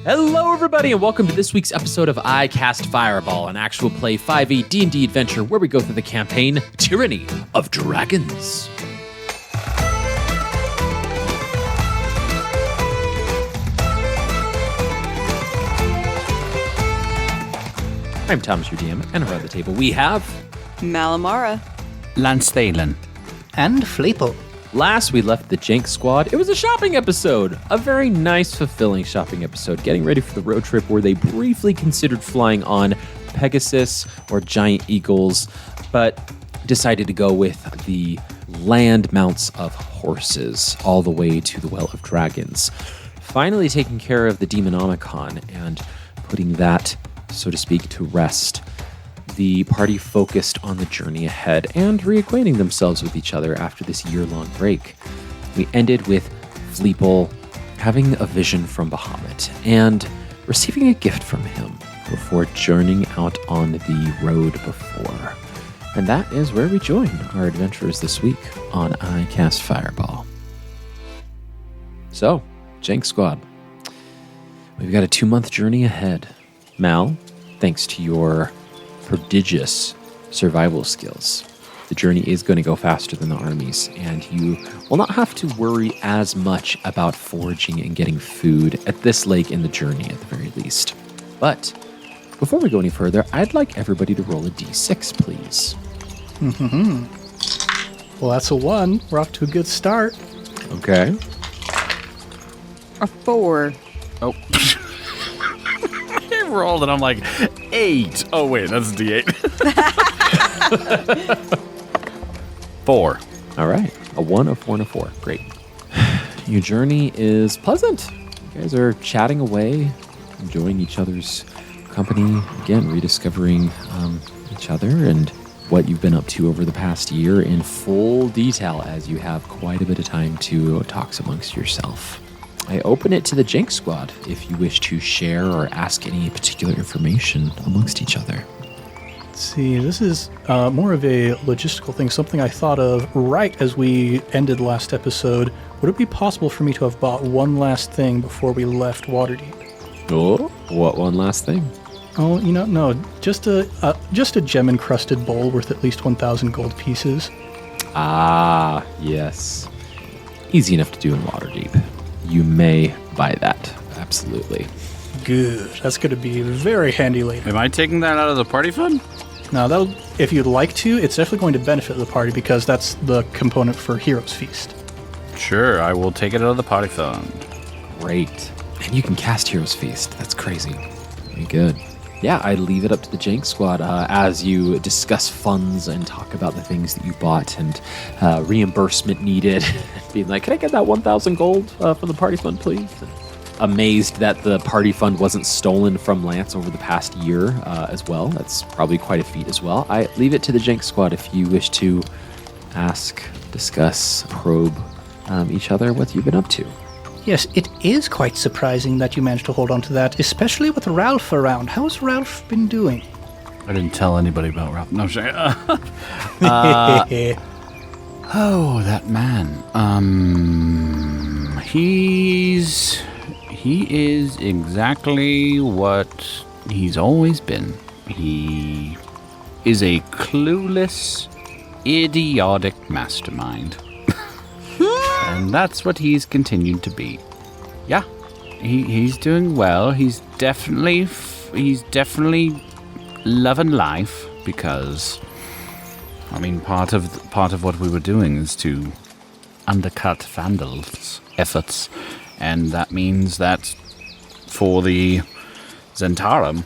Hello, everybody, and welcome to this week's episode of I Cast Fireball, an actual play 5e D&D adventure where we go through the campaign Tyranny of Dragons. I'm Thomas, your DM, and around the table we have... Malamara. Lance Thalen. And Fleeple. Last we left the Jhank Squad, it was a shopping episode. A very nice, fulfilling shopping episode, getting ready for the road trip where they briefly considered flying on Pegasus or giant eagles, but decided to go with the land mounts of horses all the way to the Well of Dragons. Finally taking care of the Demonomicon and putting that, so to speak, to rest. The party focused on the journey ahead and reacquainting themselves with each other after this year-long break. We ended with Fleeple having a vision from Bahamut and receiving a gift from him before journeying out on the road before. And that is where we join our adventurers this week on I Cast Fireball. So, Jhank Squad, we've got a 2-month journey ahead. Mal, thanks to your prodigious survival skills, the journey is going to go faster than the armies, and you will not have to worry as much about foraging and getting food at this lake in the journey at the very least. But before we go any further, I'd like everybody to roll a d6, please. Well, that's a 1. We're off to a good start. Okay. A 4. Oh. I rolled and I'm like, 8. Oh, wait, that's a D8. 4. All right. A 1, a 4, and a 4. Great. Your journey is pleasant. You guys are chatting away, enjoying each other's company. Again, rediscovering each other and what you've been up to over the past year in full detail as you have quite a bit of time to talk amongst yourself. I open it to the Jhank Squad if you wish to share or ask any particular information amongst each other. Let's see, this is more of a logistical thing, something I thought of right as we ended last episode. Would it be possible for me to have bought one last thing before we left Waterdeep? Oh, what one last thing? Oh, no, just a gem-encrusted bowl worth at least 1,000 gold pieces. Ah, yes. Easy enough to do in Waterdeep. You may buy that, absolutely. Good. That's going to be very handy later. Am I taking that out of the party fund? Now, if you'd like to, it's definitely going to benefit the party because that's the component for Heroes Feast. Sure, I will take it out of the party fund. Great. And you can cast Heroes Feast. That's crazy. Very good. Yeah, I leave it up to the Jhank Squad as you discuss funds and talk about the things that you bought and reimbursement needed. Being like, can I get that 1,000 gold from the party fund, please? And amazed that the party fund wasn't stolen from Lance over the past year as well. That's probably quite a feat as well. I leave it to the Jhank Squad if you wish to ask, discuss, probe each other what you've been up to. Yes, it is quite surprising that you managed to hold on to that, especially with Ralph around. How's Ralph been doing? I didn't tell anybody about Ralph. No, sorry. Oh, that man. He is exactly what he's always been. He is a clueless, idiotic mastermind. And that's what he's continued to be. Yeah, he's doing well. He's definitely loving life because, I mean, part of what we were doing is to undercut Vandal's efforts, and that means that for the Zentarum,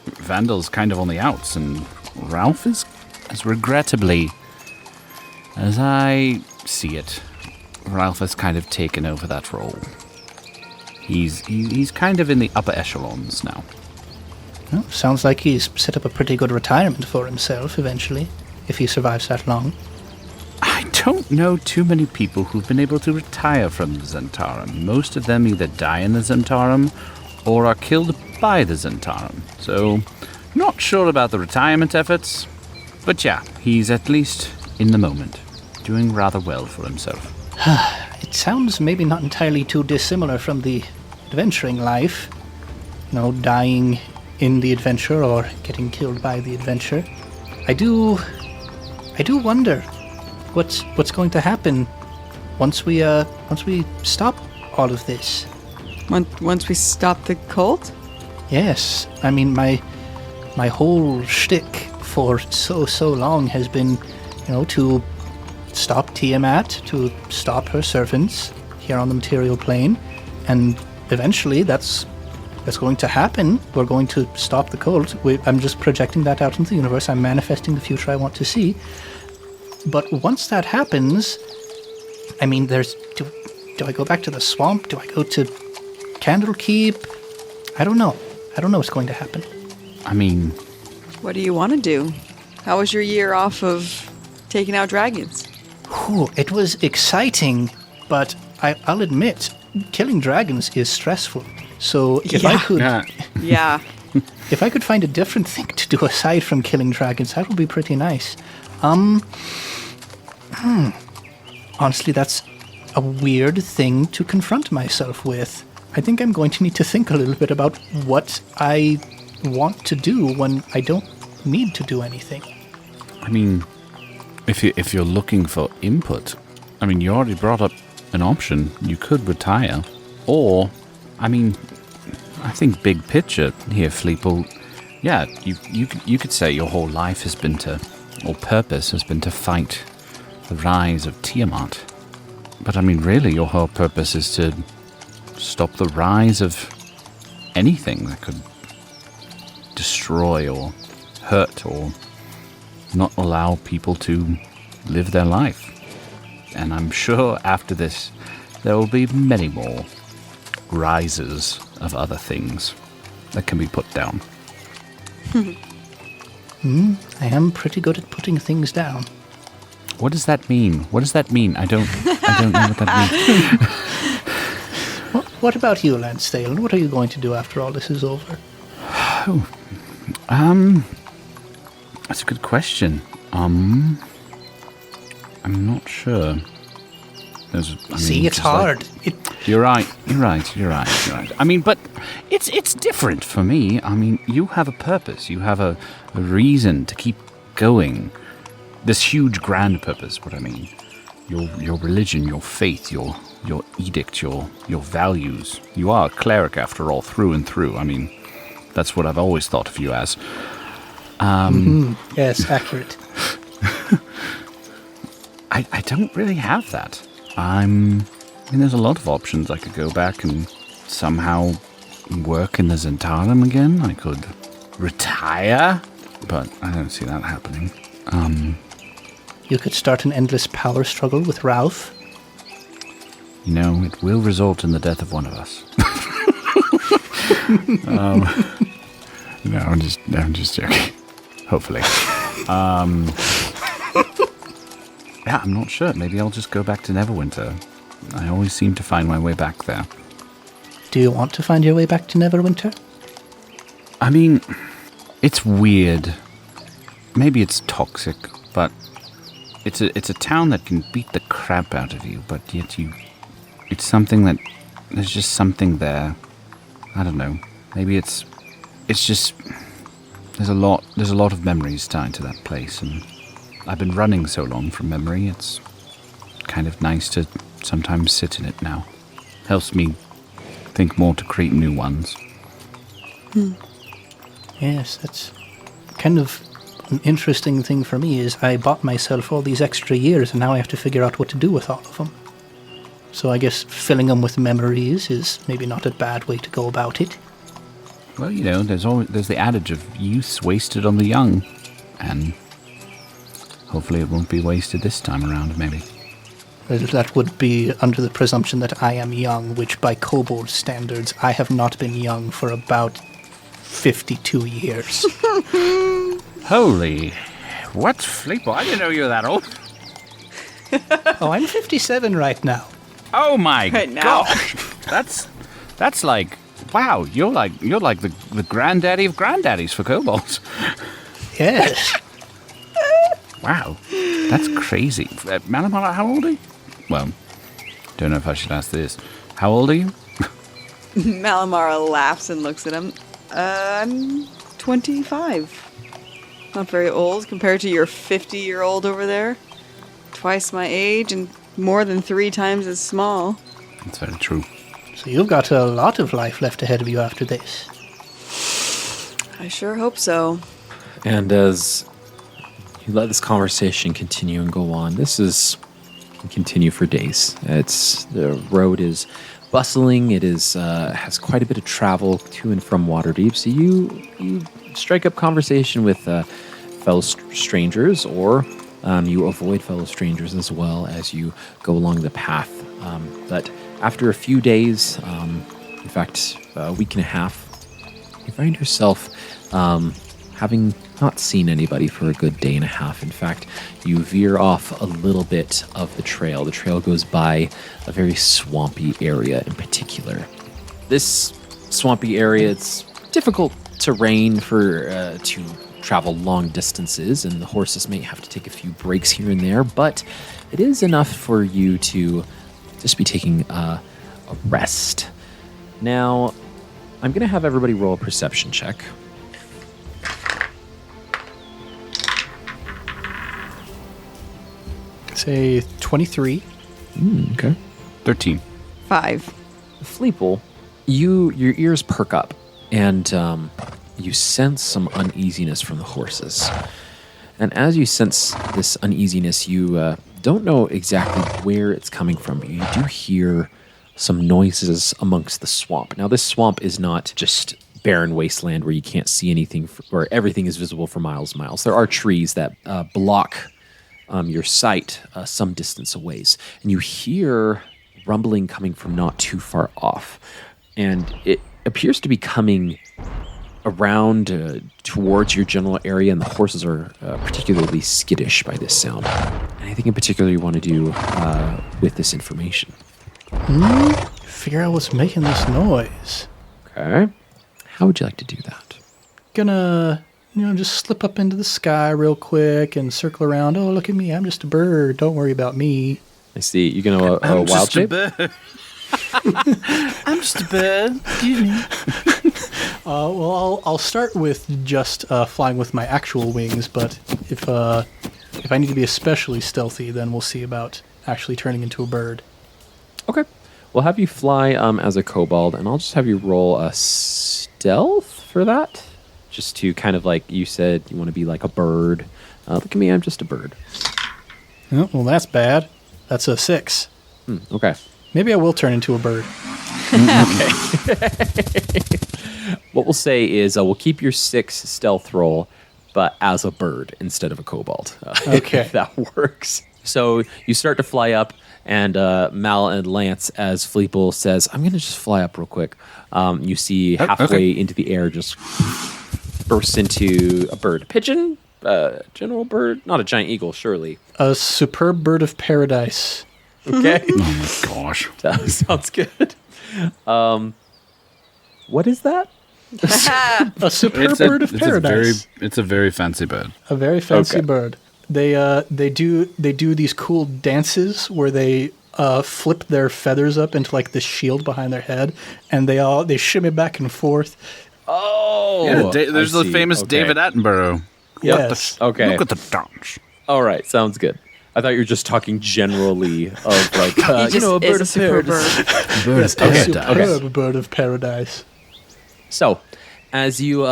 Vandal's kind of on the outs, and Ralph is regrettably, as I see it, Ralph has kind of taken over that role. He's kind of in the upper echelons now. Well, sounds like he's set up a pretty good retirement for himself eventually, if he survives that long. I don't know too many people who've been able to retire from the Zentarum. Most of them either die in the Zentarum or are killed by the Zentarum. So, not sure about the retirement efforts. But yeah, he's at least in the moment, doing rather well for himself. It sounds maybe not entirely too dissimilar from the adventuring life. dying in the adventure or getting killed by the adventure. I do wonder what's going to happen once we stop all of this. Once we stop the cult? Yes, I mean my whole shtick for so long has been, to stop Tiamat, to stop her servants here on the material plane, and eventually that's going to happen. We're going to stop the cult. I'm just projecting that out into the universe. I'm manifesting the future I want to see. But once that happens, I mean, do I go back to the swamp? Do I go to Candlekeep? I don't know. I don't know what's going to happen. I mean... What do you want to do? How was your year off of taking out dragons? It was exciting, but I'll admit, killing dragons is stressful. So if I could... Yeah. If I could find a different thing to do aside from killing dragons, that would be pretty nice. Honestly, that's a weird thing to confront myself with. I think I'm going to need to think a little bit about what I want to do when I don't need to do anything. I mean, if you're looking for input, I mean, you already brought up an option. You could retire. Or, I mean, I think big picture here, Fleeple, yeah, you could say your whole life has been or purpose has been to fight the rise of Tiamat. But I mean, really, your whole purpose is to stop the rise of anything that could destroy or hurt or not allow people to live their life. And I'm sure after this, there will be many more rises of other things that can be put down. I am pretty good at putting things down. What does that mean? What does that mean? I don't know what that means. What about you, Lansdale? What are you going to do after all this is over? That's a good question. I'm not sure. It's hard. You're right. I mean, but it's different for me. I mean, you have a purpose. You have a reason to keep going. This huge, grand purpose. What I mean, your religion, your faith, your edict, your values. You are a cleric after all, through and through. I mean, that's what I've always thought of you as. Yes, accurate. I don't really have that. I mean, there's a lot of options. I could go back and somehow work in the Zentarum again. I could retire, but I don't see that happening. You could start an endless power struggle with Ralph. It will result in the death of one of us. No, I'm just joking. Hopefully. Yeah, I'm not sure. Maybe I'll just go back to Neverwinter. I always seem to find my way back there. Do you want to find your way back to Neverwinter? I mean, it's weird. Maybe it's toxic, but it's a town that can beat the crap out of you, but yet it's something that there's just something there. I don't know. Maybe it's just there's a lot of memories tied to that place, and I've been running so long from memory. It's kind of nice to sometimes sit in it now. Helps me think more to create new ones. Yes, that's kind of an interesting thing for me is I bought myself all these extra years and now I have to figure out what to do with all of them. So I guess filling them with memories is maybe not a bad way to go about it. Well, there's the adage of youth's wasted on the young, and hopefully it won't be wasted this time around, maybe. That would be under the presumption that I am young, which by kobold standards, I have not been young for about 52 years. Holy... What? Fleeple? I didn't know you were that old. Oh, I'm 57 right now. Oh my Right now. gosh! That's like... Wow, you're like the granddaddy of granddaddies for kobolds. Yes. Wow, that's crazy. Malamala, how old are you? Well, don't know if I should ask this. How old are you? Malamara laughs and looks at him. I'm 25. Not very old compared to your 50-year-old over there. Twice my age and more than 3 times as small. That's very true. So you've got a lot of life left ahead of you after this. I sure hope so. And as you let this conversation continue and go on, can continue for days. The road is bustling. It is has quite a bit of travel to and from Waterdeep. So you strike up conversation with fellow strangers, or you avoid fellow strangers as well as you go along the path. But after a few days, in fact, a week and a half, you find yourself having not seen anybody for a good day and a half. In fact, you veer off a little bit of the trail. The trail goes by a very swampy area in particular. This swampy area, it's difficult terrain for to travel long distances, and the horses may have to take a few breaks here and there, but it is enough for you to just be taking a rest. Now, I'm going to have everybody roll a perception check. Say 23. Okay. 13. 5. Fleeple, your ears perk up, and you sense some uneasiness from the horses. And as you sense this uneasiness, you don't know exactly where it's coming from, but you do hear some noises amongst the swamp. Now, this swamp is not just barren wasteland where you can't see anything, where everything is visible for miles and miles. There are trees that block your sight some distance away. And you hear rumbling coming from not too far off. And it appears to be coming around towards your general area, and the horses are particularly skittish by this sound. Anything in particular you want to do with this information? Figure out what's making this noise. Okay. How would you like to do that? Gonna, just slip up into the sky real quick and circle around. Oh, look at me. I'm just a bird. Don't worry about me. I see. You're going to a wild shape? I'm just a bird. Excuse me. Well, I'll start with just flying with my actual wings, but if I need to be especially stealthy, then we'll see about actually turning into a bird. Okay. We'll have you fly as a kobold, and I'll just have you roll a stealth for that. Just to kind of like, you said you want to be like a bird. Look at me, I'm just a bird. Oh, well, that's bad. That's a 6. Okay. Maybe I will turn into a bird. What we'll say is we'll keep your 6 stealth roll, but as a bird instead of a kobold. Okay. If that works. So you start to fly up, and Mal and Lance, as Fleeple says, I'm going to just fly up real quick. You see halfway into the air just bursts into a bird. Pigeon? General bird? Not a giant eagle, surely. A superb bird of paradise. Okay. Oh my gosh. That sounds good. What is that? A superb bird of paradise. It's a very fancy bird. A very fancy bird. They do these cool dances where they flip their feathers up into like this shield behind their head, and they shimmy back and forth. Oh, Yeah, there's the famous David Attenborough. Yes. Okay. Look at the dance. All right. Sounds good. I thought you were just talking generally of like, He just a bird is a of super paradise. Bird Yes, a superb bird of paradise. So, as you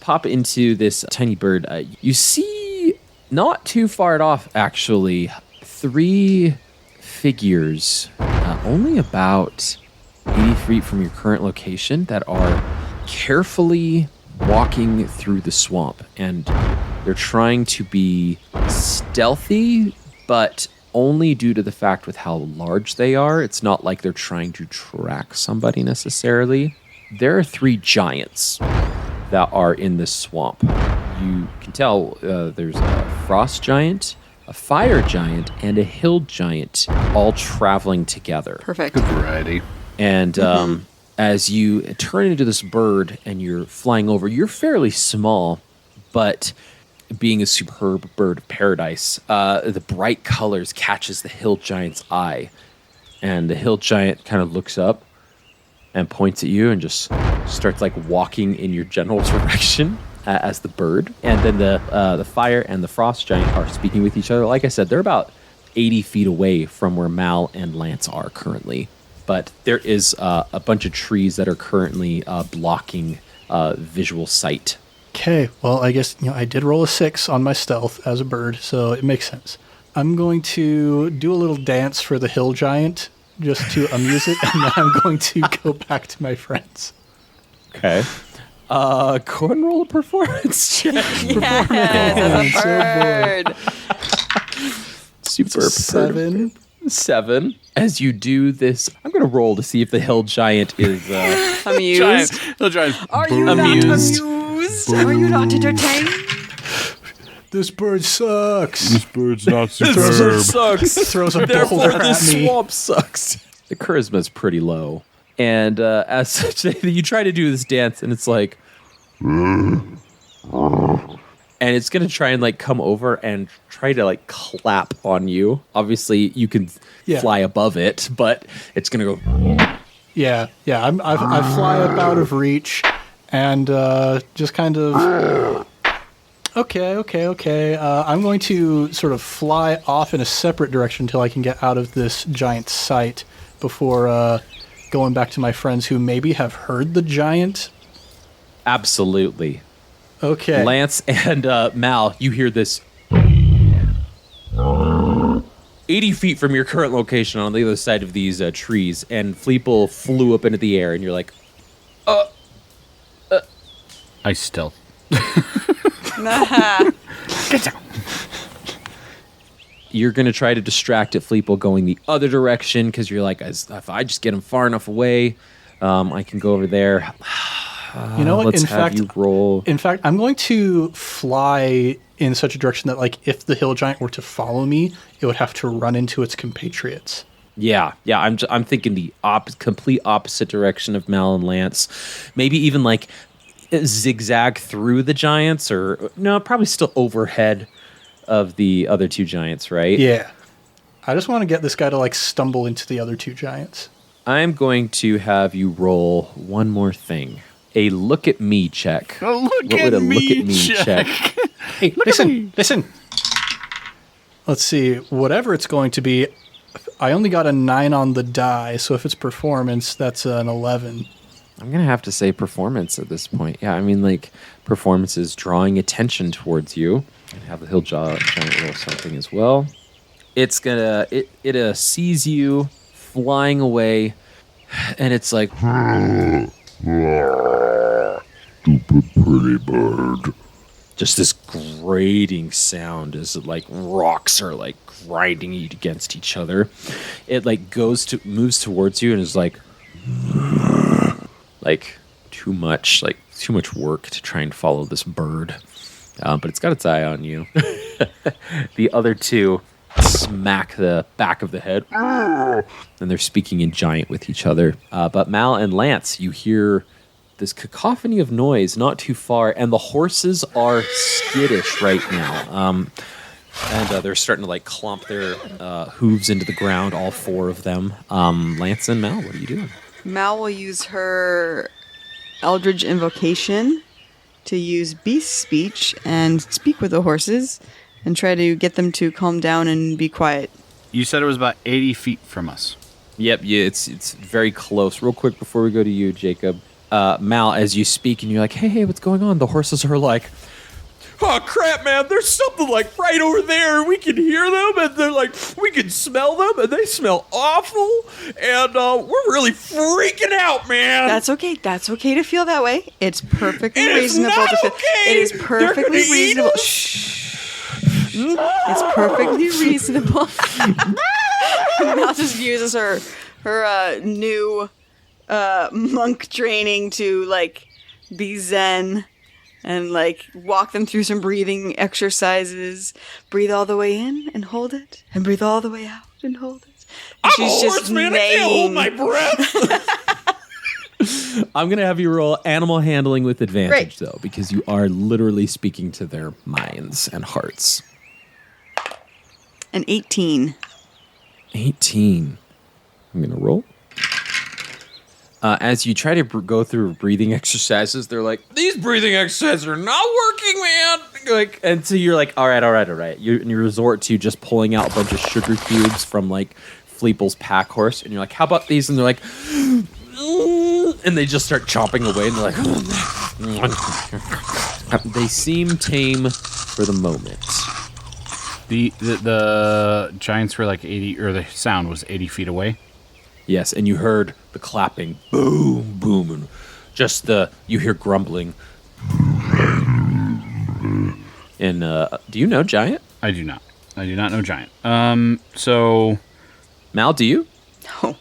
pop into this tiny bird, you see not too far off, actually, 3 figures, only about 80 feet from your current location, that are carefully walking through the swamp, and they're trying to be stealthy, but only due to the fact with how large they are. It's not like they're trying to track somebody necessarily. There are 3 giants that are in this swamp. You can tell there's a frost giant, a fire giant, and a hill giant all traveling together. Perfect. Good variety. And as you turn into this bird and you're flying over, you're fairly small, but being a superb bird of paradise, the bright colors catches the hill giant's eye. And the hill giant kind of looks up. and points at you and just starts like walking in your general direction as the bird. And then the fire and the frost giant are speaking with each other. Like I said, they're about 80 feet away from where Mal and Lance are currently. But there is a bunch of trees that are currently blocking visual sight. Okay, well, I guess I did roll a 6 on my stealth as a bird, so it makes sense. I'm going to do a little dance for the hill giant just to amuse it, and then I'm going to go back to my friends. Okay. Go ahead and roll a performance check. Yes, as a bird. Superb. 7. As you do this, I'm going to roll to see if the hill giant is Amused. Hill giant. Are you not amused? Are you not entertained? This bird sucks. This bird's not This bird superb. sucks. Throws a Therefore, boulder this at me. swamp sucks. The charisma is pretty low. And as such, you try to do this dance, and it's like... And it's going to try and like come over and try to like clap on you. Obviously, you can fly above it, but it's going to go... Yeah. I fly up out of reach and just kind of... Okay. I'm going to sort of fly off in a separate direction until I can get out of this giant sight before going back to my friends who maybe have heard the giant. Absolutely. Okay. Lance and Mal, you hear this 80 feet from your current location on the other side of these trees, and Fleeple flew up into the air, and you're like, I stealth. Get down. You're going to try to distract it, Fleeple, going the other direction, because you're like, if I just get him far enough away, I can go over there. You know what? Let's have you roll. In fact, I'm going to fly in such a direction that, like, if the hill giant were to follow me, it would have to run into its compatriots. Yeah. I'm thinking the complete opposite direction of Mal and Lance. Maybe even like zigzag through the giants, or no, probably still overhead of the other two giants, right? Yeah. I just want to get this guy to like stumble into the other two giants. I'm going to have you roll one more thing. A look at me check. Look What would a look at me check? Hey, listen. Let's see. Whatever it's going to be, I only got a 9 on the die, so if it's performance, that's an 11. I'm going to have to say performance at this point. Yeah, I mean, like, performance is drawing attention towards you. And have the hill giant roll something as well. It's going to, it sees you flying away, and it's like... Stupid pretty bird. Just this grating sound as like rocks are like grinding against each other. It like moves towards you and is like too much work to try and follow this bird. But it's got its eye on you. The other two smack the back of the head, and they're speaking in giant with each other. But Mal and Lance, you hear this cacophony of noise not too far, and the horses are skittish right now. And they're starting to like clomp their hooves into the ground, all 4 of them. Lance and Mal, what are you doing? Mal will use her Eldritch Invocation to use beast speech and speak with the horses and try to get them to calm down and be quiet. You said it was about 80 feet from us. Yep, yeah, it's very close. Real quick before we go to you, Jacob. Mal, as you speak and you're like, hey, what's going on? The horses are like, oh, crap, man, there's something like right over there. We can hear them, and they're like, we can smell them, and they smell awful, and we're really freaking out, man. That's okay. That's okay to feel that way. It's perfectly It is reasonable not to feel. okay. It is They're perfectly gonna eat reasonable. us. Shh. It's perfectly reasonable. Mal just uses her new monk training to like be zen and like walk them through some breathing exercises. Breathe all the way in and hold it, and breathe all the way out and hold it. And I'm a horse, man. I can't hold my breath. I'm going to have you roll animal handling with advantage, though, because you are literally speaking to their minds and hearts. An 18. 18. I'm going to roll. As you try to go through breathing exercises, they're like, these breathing exercises are not working, man. Like, and so you're like, all right. You resort to just pulling out a bunch of sugar cubes from like Fleeple's pack horse, and you're like, how about these? And they're like, and they just start chomping away, and they're like, they seem tame for the moment. The giants were like 80, or the sound was 80 feet away. Yes, and you heard the clapping, boom, boom, and just you hear grumbling. And do you know Giant? I do not. I do not know Giant. So Mal, do you? No.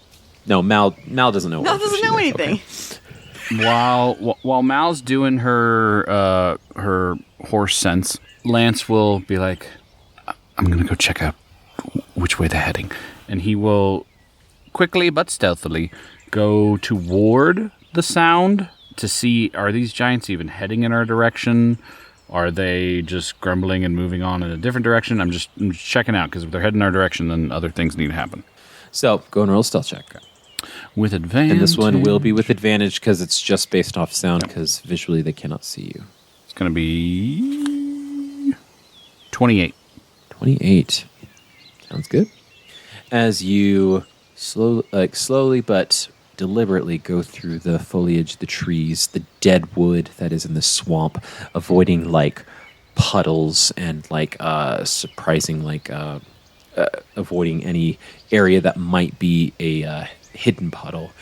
No, Mal doesn't know. Mal doesn't know anything. Okay. While Mal's doing her horse sense, Lance will be like, I'm gonna go check out which way they're heading, and he will quickly but stealthily go toward the sound to see, are these giants even heading in our direction? Are they just grumbling and moving on in a different direction? I'm just checking out, because if they're heading our direction, then other things need to happen. So go and roll a stealth check. With advantage. And this one will be with advantage because it's just based off sound, because visually they cannot see you. It's going to be 28. 28. Sounds good. As you slowly but deliberately go through the foliage, the trees, the dead wood that is in the swamp, avoiding like puddles and like surprising like avoiding any area that might be a hidden puddle.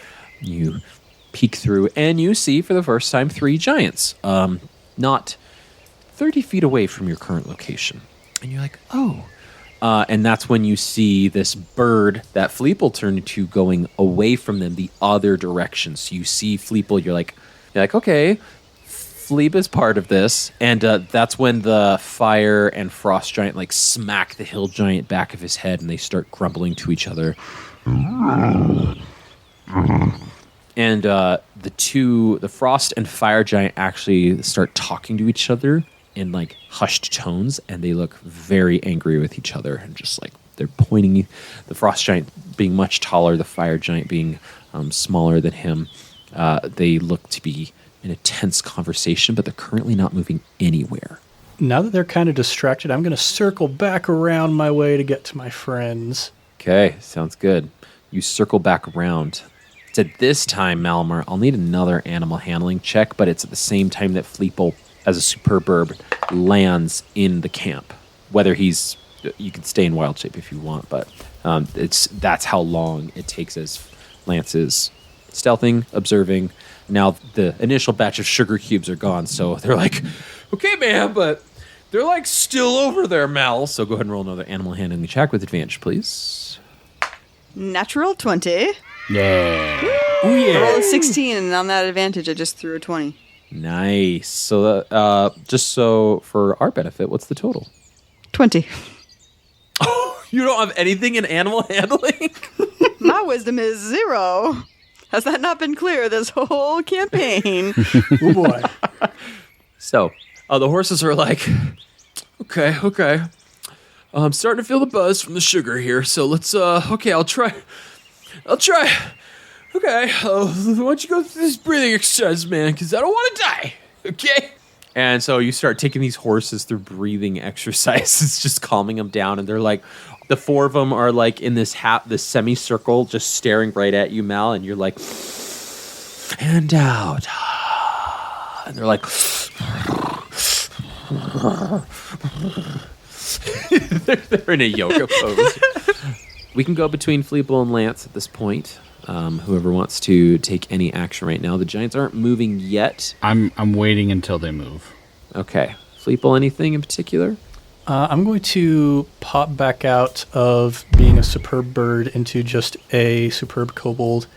You peek through and you see for the first time 3 giants, not 30 feet away from your current location. And you're like, oh. And that's when you see this bird that Fleeple turned into going away from them the other direction. So you see Fleeple, you're like, okay, Fleep is part of this. And that's when the fire and frost giant like smack the hill giant back of his head, and they start grumbling to each other. And the frost and fire giant actually start talking to each other in like hushed tones, and they look very angry with each other, and just like they're pointing, the frost giant being much taller, the fire giant being smaller than him. They look to be in a tense conversation, but they're currently not moving anywhere. Now that they're kind of distracted, I'm going to circle back around my way to get to my friends. Okay, sounds good. You circle back around. It's at this time, Malamar, I'll need another animal handling check, but it's at the same time that Fleeple, as a superb bird, lands in the camp. Whether you can stay in wild shape if you want, but that's how long it takes as Lance is stealthing, observing. Now the initial batch of sugar cubes are gone, so they're like, okay, man, but they're like still over there, Mal. So go ahead and roll another animal handling check with advantage, please. Natural 20. Yeah. Oh yeah. I rolled a 16, and on that advantage, I just threw a 20. Nice. So just so for our benefit, what's the total? 20. Oh, you don't have anything in animal handling? My wisdom is 0. Has that not been clear this whole campaign? Oh boy. So the horses are like, okay. I'm starting to feel the buzz from the sugar here. So let's, okay, I'll try. Okay, why don't you go through this breathing exercise, man? Because I don't want to die, okay? And so you start taking these horses through breathing exercises, just calming them down. And they're like, the 4 of them are like in this semicircle, just staring right at you, Mal. And you're like, and out. And they're like, they're in a yoga pose. We can go between Fleeple and Lance at this point. Whoever wants to take any action right now. The giants aren't moving yet. I'm waiting until they move. Okay. Fleeple, anything in particular? I'm going to pop back out of being a superb bird into just a superb kobold,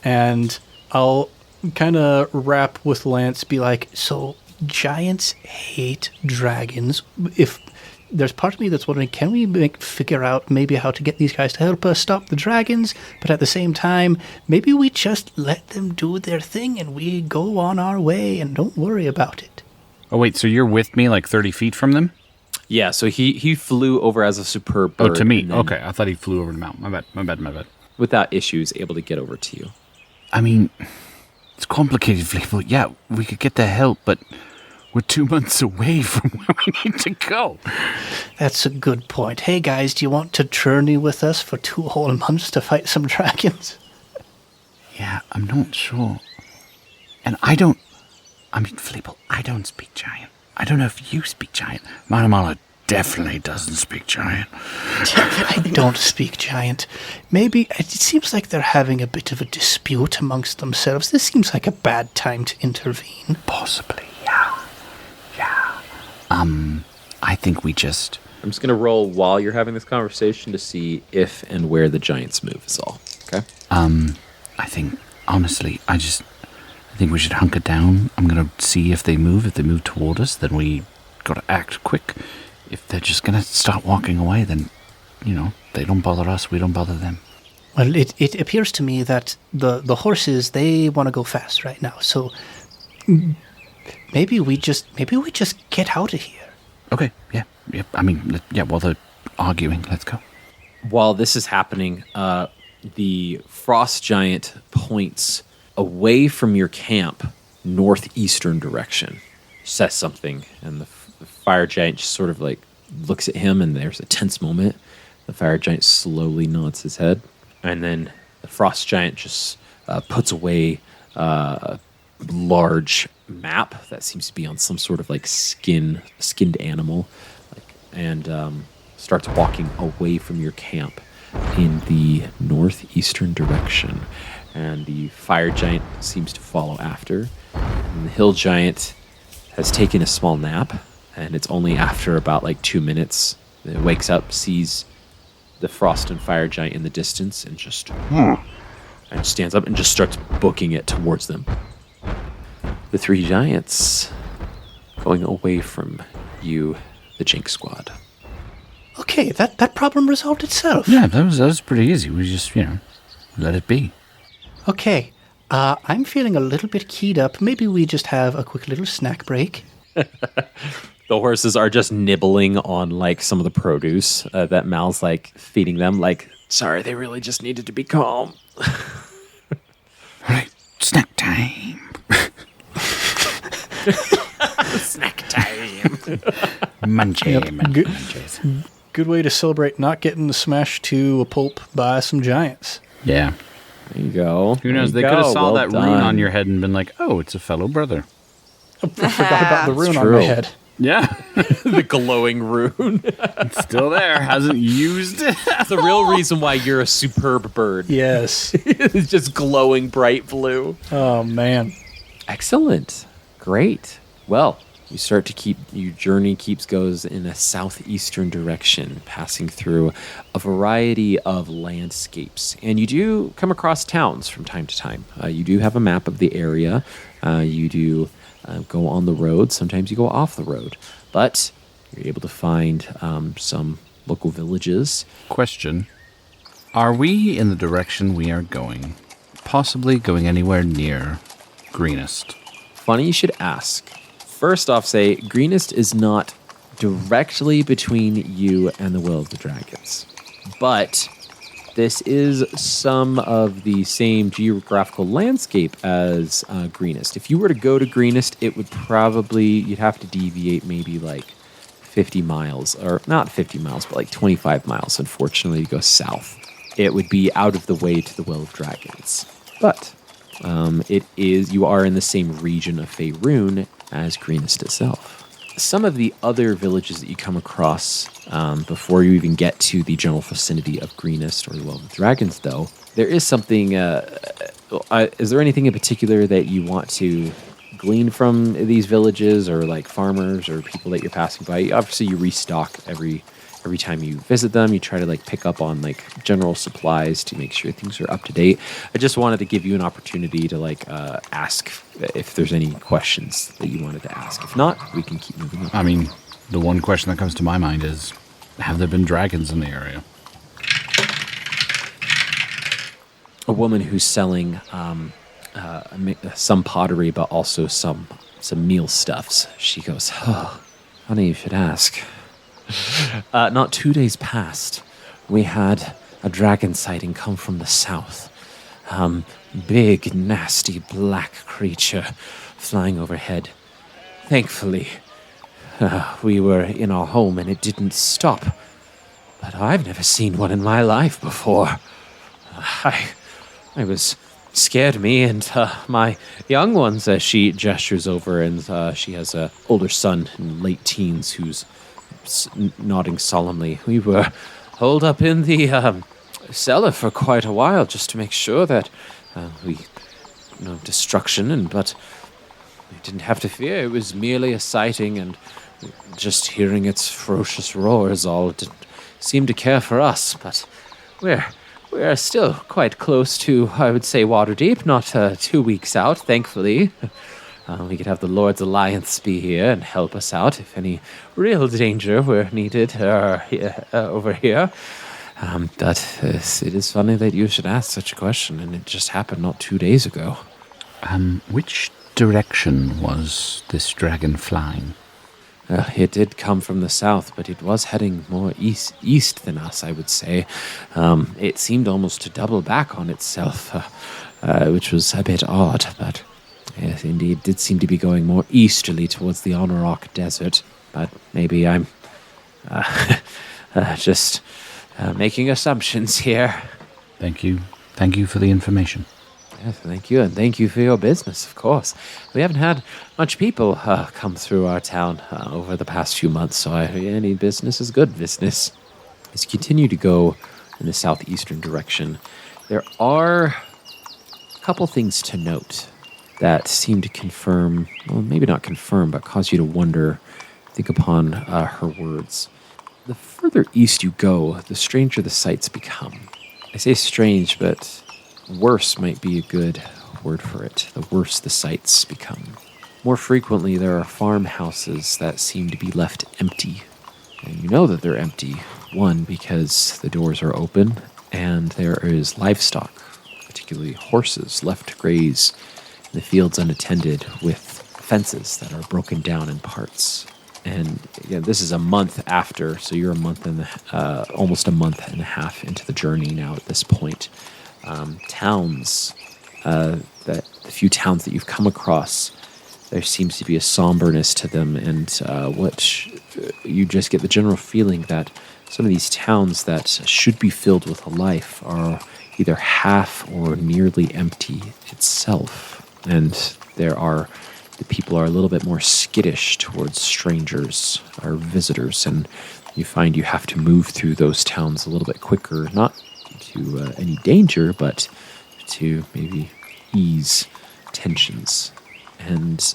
and I'll kind of rap with Lance, be like, so giants hate dragons. If there's part of me that's wondering, can we figure out maybe how to get these guys to help us stop the dragons, but at the same time, maybe we just let them do their thing and we go on our way and don't worry about it. Oh, wait, so you're with me like 30 feet from them? Yeah, so he flew over as a superb bird. Oh, to me. Okay, I thought he flew over the mountain. My bad. Without issues, able to get over to you. I mean, It's complicated, Fleeple. Yeah, we could get the help, but we're 2 months away from where we need to go. That's a good point. Hey, guys, do you want to journey with us for 2 whole months to fight some dragons? Yeah, I'm not sure. And Fleeple, I don't speak giant. I don't know if you speak giant. Martynas definitely doesn't speak giant. I don't speak giant. Maybe it seems like they're having a bit of a dispute amongst themselves. This seems like a bad time to intervene. Possibly, yeah. I think we just... I'm just going to roll while you're having this conversation to see if and where the giants move is all. Okay? I think, honestly, I think we should hunker down. I'm going to see if they move. If they move toward us, then we got to act quick. If they're just going to start walking away, then, they don't bother us, we don't bother them. Well, it appears to me that the horses, they want to go fast right now. So maybe we just get out of here. Okay, yeah. While they're arguing, let's go. While this is happening, the frost giant points away from your camp, northeastern direction, says something, and the fire giant just sort of like looks at him, and there's a tense moment. The fire giant slowly nods his head, and then the frost giant just puts away a large map that seems to be on some sort of like skinned animal, and starts walking away from your camp in the northeastern direction. And the fire giant seems to follow after, and the hill giant has taken a small nap, and it's only after about like 2 minutes that it wakes up, sees the frost and fire giant in the distance, and just and stands up and just starts booking it towards them. The 3 giants going away from you, the Jhank Squad. Okay, that problem resolved itself. Yeah, that was pretty easy. We just, let it be. Okay, I'm feeling a little bit keyed up. Maybe we just have a quick little snack break. The horses are just nibbling on like some of the produce that Mal's like feeding them. Like, sorry, they really just needed to be calm. All right, snack time. Snack time. Munches. Good way to celebrate not getting smashed to a pulp by some giants. Yeah. There you go. Who knows? They could have saw that rune on your head and been like, "Oh, it's a fellow brother." I forgot about the rune on True. my head. Yeah, The glowing rune. it's still there. Hasn't used it. That's the real reason why you're a superb bird. Yes. It's just glowing bright blue. Oh, man. Excellent. Great. Well, your journey goes in a southeastern direction, passing through a variety of landscapes. And you do come across towns from time to time. You do have a map of the area. You do go on the road. Sometimes you go off the road. But you're able to find some local villages. Question. Are we in the direction we are going? Possibly going anywhere near Greenest? Funny you should ask. First off, say Greenest is not directly between you and the Will of the Dragons, but this is some of the same geographical landscape as Greenest. If you were to go to Greenest, it would you'd have to deviate maybe like 50 miles, or not 50 miles, but like 25 miles, unfortunately, to go south. It would be out of the way to the Will of Dragons. But you are in the same region of Faerun as Greenest itself. Some of the other villages that you come across before you even get to the general vicinity of Greenest or the Well of the Dragons, though, there is something... is there anything in particular that you want to glean from these villages, or like farmers or people that you're passing by? Obviously, you restock every time you visit them. You try to like pick up on like general supplies to make sure things are up to date. I just wanted to give you an opportunity to like ask if there's any questions that you wanted to ask. If not, we can keep moving on. I mean, the one question that comes to my mind is, have there been dragons in the area? A woman who's selling some pottery, but also some meal stuffs. She goes, "Oh, funny you should ask. Not 2 days past, we had a dragon sighting come from the south. big, nasty black creature flying overhead. Thankfully, we were in our home and it didn't stop. But I've never seen one in my life before. I was scared me and my young ones, as she gestures over, and she has an older son in late teens who's nodding solemnly. We were holed up in the cellar for quite a while just to make sure that no destruction, but we didn't have to fear. It was merely a sighting, and just hearing its ferocious roar is all. It didn't seem to care for us, but we're still quite close to, I would say, Waterdeep, not 2 weeks out, thankfully. We could have the Lord's Alliance be here and help us out if any real danger were needed over here. But it is funny that you should ask such a question, and it just happened not 2 days ago. Which direction was this dragon flying? It did come from the south, but it was heading more east than us, I would say. It seemed almost to double back on itself, which was a bit odd, but yes, indeed, did seem to be going more easterly towards the Honorrock Desert. But maybe I'm just making assumptions here. Thank you. Thank you for the information. Yes, thank you, and thank you for your business, of course. We haven't had much people come through our town over the past few months, so any business is good business. As you continue to go in the southeastern direction, there are a couple things to note that seem to confirm, well, maybe not confirm, but cause you to wonder, think upon her words. The further east you go, the stranger the sights become. I say strange, but worse might be a good word for it. The worse the sights become. More frequently, there are farmhouses that seem to be left empty. And you know that they're empty, one, because the doors are open, and there is livestock, particularly horses, left to graze in the fields unattended with fences that are broken down in parts. And again, this is a month after, so you're almost a month and a half into the journey now at this point. Towns, the few towns that you've come across, there seems to be a somberness to them, and you just get the general feeling that some of these towns that should be filled with life are either half or nearly empty itself. And the people are a little bit more skittish towards strangers or visitors, and you find you have to move through those towns a little bit quicker, not to any danger, but to maybe ease tensions. And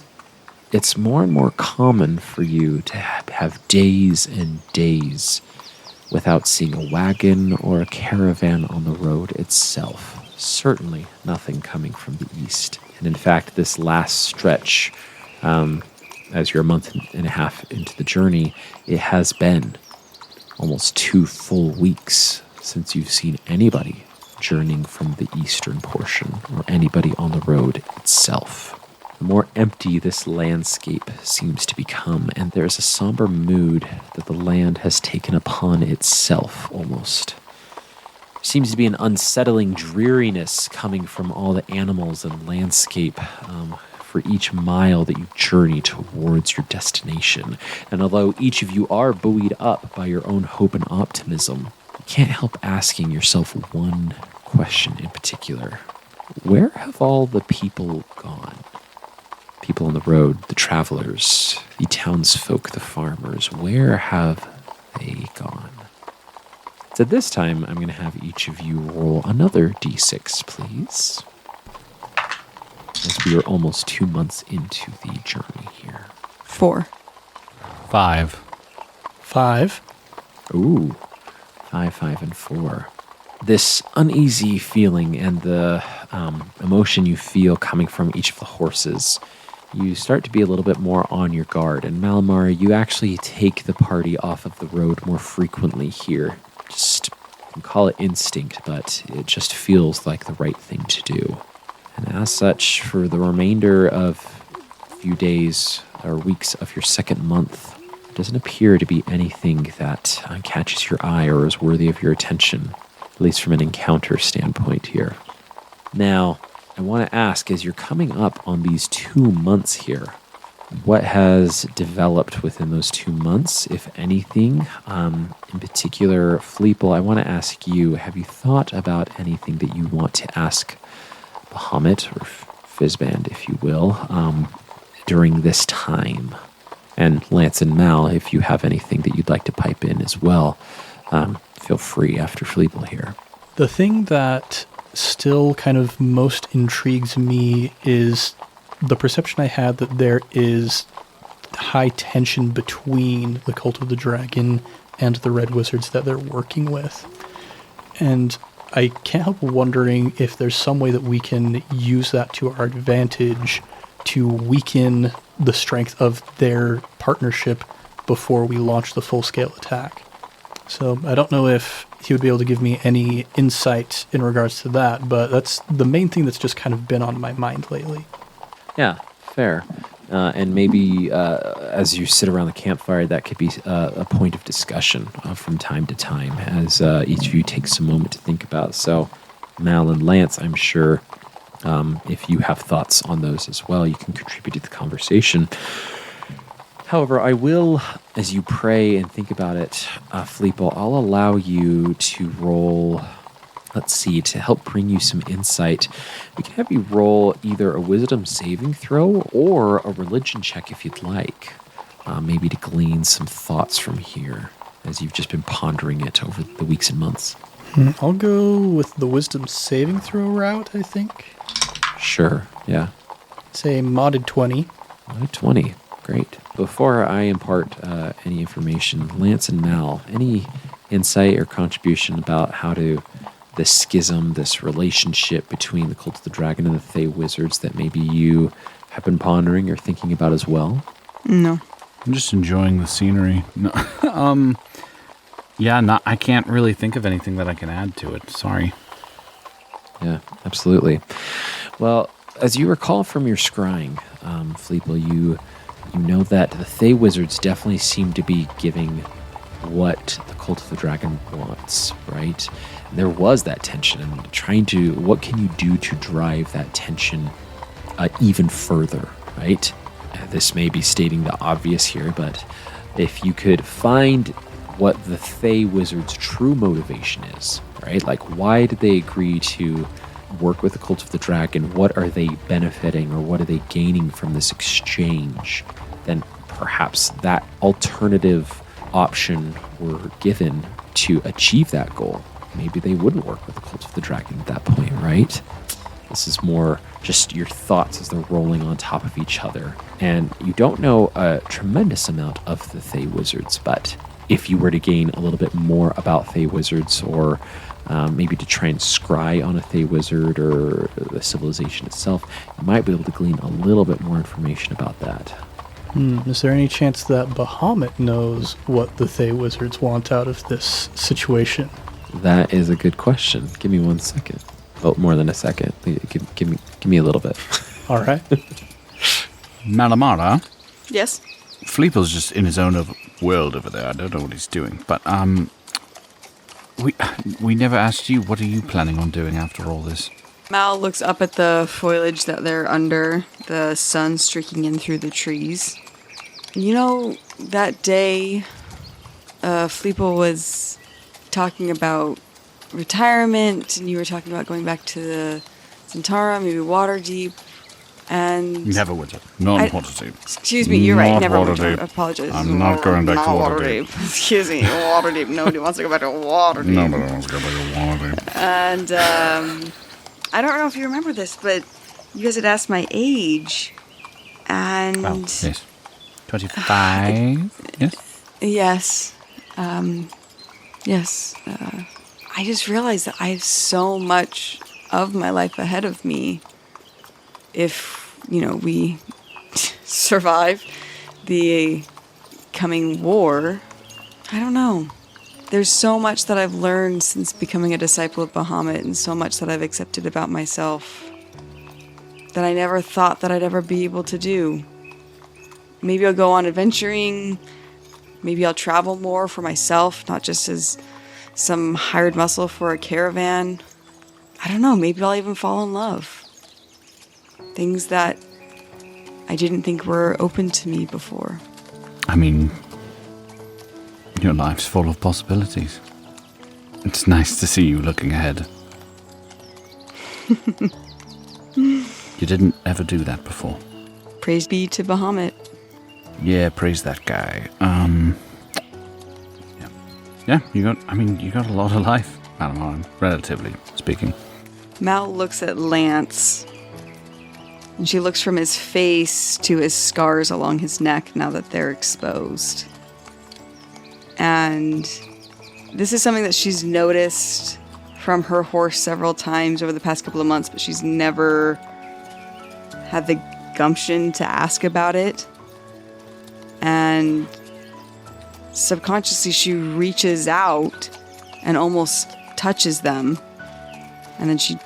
it's more and more common for you to have days and days without seeing a wagon or a caravan on the road itself. Certainly nothing coming from the east. And in fact, this last stretch, as you're a month and a half into the journey, it has been almost 2 full weeks since you've seen anybody journeying from the eastern portion or anybody on the road itself. The more empty this landscape seems to become, and there's a somber mood that the land has taken upon itself almost. There seems to be an unsettling dreariness coming from all the animals and landscape for each mile that you journey towards your destination. And although each of you are buoyed up by your own hope and optimism, you can't help asking yourself one question in particular. Where have all the people gone? People on the road, the travelers, the townsfolk, the farmers, where have they gone? So this time, I'm going to have each of you roll another d6, please. As we are almost 2 months into the journey here. 4. 5. 5. Ooh, 5, 5, and 4. This uneasy feeling and the emotion you feel coming from each of the horses, you start to be a little bit more on your guard. And Malamar, you actually take the party off of the road more frequently here. Just, you can call it instinct, but it just feels like the right thing to do. And as such, for the remainder of a few days or weeks of your second month, it doesn't appear to be anything that catches your eye or is worthy of your attention, at least from an encounter standpoint here. Now, I want to ask, as you're coming up on these 2 months here, what has developed within those 2 months, if anything? In particular, Fleeple, I want to ask you, have you thought about anything that you want to ask Bahamut, or Fizzband, if you will, during this time? And Lance and Mal, if you have anything that you'd like to pipe in as well, feel free after Fleeple here. The thing that still kind of most intrigues me is the perception I had that there is high tension between the Cult of the Dragon and the Red Wizards that they're working with. And I can't help wondering if there's some way that we can use that to our advantage to weaken the strength of their partnership before we launch the full-scale attack. So I don't know if he would be able to give me any insight in regards to that, but that's the main thing that's just kind of been on my mind lately. Yeah, fair. And maybe as you sit around the campfire, that could be a point of discussion from time to time as each of you takes a moment to think about. So, Mal and Lance, I'm sure if you have thoughts on those as well, you can contribute to the conversation. However, I will, as you pray and think about it, Fleeple, I'll allow you to roll, let's see, to help bring you some insight. We can have you roll either a wisdom saving throw or a religion check if you'd like, maybe to glean some thoughts from here as you've just been pondering it over the weeks and months. I'll go with the wisdom saving throw route, I think. Sure, yeah. Say modded 20. Modded 20, great. Before I impart any information, Lance and Mal, any insight or contribution about how to this schism, this relationship between the Cult of the Dragon and the Thay Wizards that maybe you have been pondering or thinking about as well? No. I'm just enjoying the scenery. No, I can't really think of anything that I can add to it. Sorry. Yeah, absolutely. Well, as you recall from your scrying, Fleeple, you know that the Thay Wizards definitely seem to be giving what the Cult of the Dragon wants, right? And there was that tension, and what can you do to drive that tension even further, right? This may be stating the obvious here, but if you could find what the Thay Wizards' true motivation is, right? Like, why did they agree to work with the Cult of the Dragon? What are they benefiting or what are they gaining from this exchange? Then perhaps that alternative option were given to achieve that goal. Maybe they wouldn't work with the Cult of the Dragon at that point, right? This is more just your thoughts as they're rolling on top of each other. And you don't know a tremendous amount of the Thay Wizards, but if you were to gain a little bit more about Thay Wizards, or maybe to try and scry on a Thay Wizard or the civilization itself, you might be able to glean a little bit more information about that. Is there any chance that Bahamut knows what the Thay Wizards want out of this situation? That is a good question. Give me 1 second. Oh, more than a second. Give me a little bit. All right. Malamara, Yes? Fleeple's just in his own world over there. I don't know what he's doing. But we never asked you, what are you planning on doing after all this? Mal looks up at the foliage that they're under, the sun streaking in through the trees. You know, that day, Fleeple was talking about retirement, and you were talking about going back to the Centaura, maybe Waterdeep, and... Never would have. Not Waterdeep. Excuse me, you're right, Not never would Waterdeep. have. Apologize. I'm not going back to Waterdeep. Excuse me, Waterdeep. Nobody wants to go back to Waterdeep. Nobody wants to go back to Waterdeep. And, I don't know if you remember this, but you guys had asked my age, and... Well, yes. 25? Yes? Yes. Yes. I just realized that I have so much of my life ahead of me if, we survive the coming war. I don't know. There's so much that I've learned since becoming a disciple of Bahamut, and so much that I've accepted about myself that I never thought that I'd ever be able to do. Maybe I'll go on adventuring. Maybe I'll travel more for myself, not just as some hired muscle for a caravan. I don't know, maybe I'll even fall in love. Things that I didn't think were open to me before. I mean, your life's full of possibilities. It's nice to see you looking ahead. You didn't ever do that before. Praise be to Bahamut. Yeah, praise that guy. Yeah, you got a lot of life, Madam, relatively speaking. Mal looks at Lance, and she looks from his face to his scars along his neck now that they're exposed. And this is something that she's noticed from her horse several times over the past couple of months, but she's never had the gumption to ask about it. And subconsciously she reaches out and almost touches them. And then she